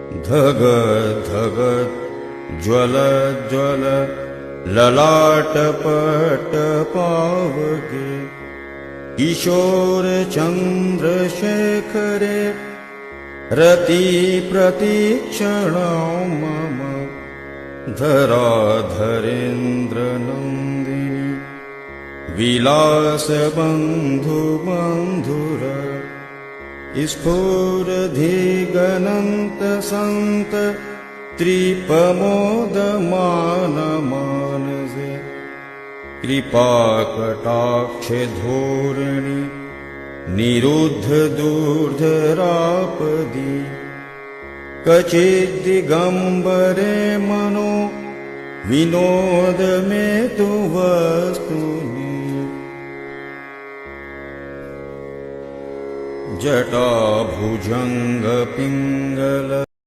धग धग ज्वल ज्वल ललाटपट पावके किशोर चन्द्रशेखरे रति प्रतीक्षणौ मम धराधरेन्द्र नन्दिनी विलास बन्धु बन्धुर स्फुरधिगनन्त सन्त त्रिपमोदमान मानसे कृपाकटाक्षे धोरणि निरुद्ध दूर्धरापदि कचिद्दिगम्बरे मनो विनोद मे तु वस्तुनि जटाभुजङ्ग पिङ्गल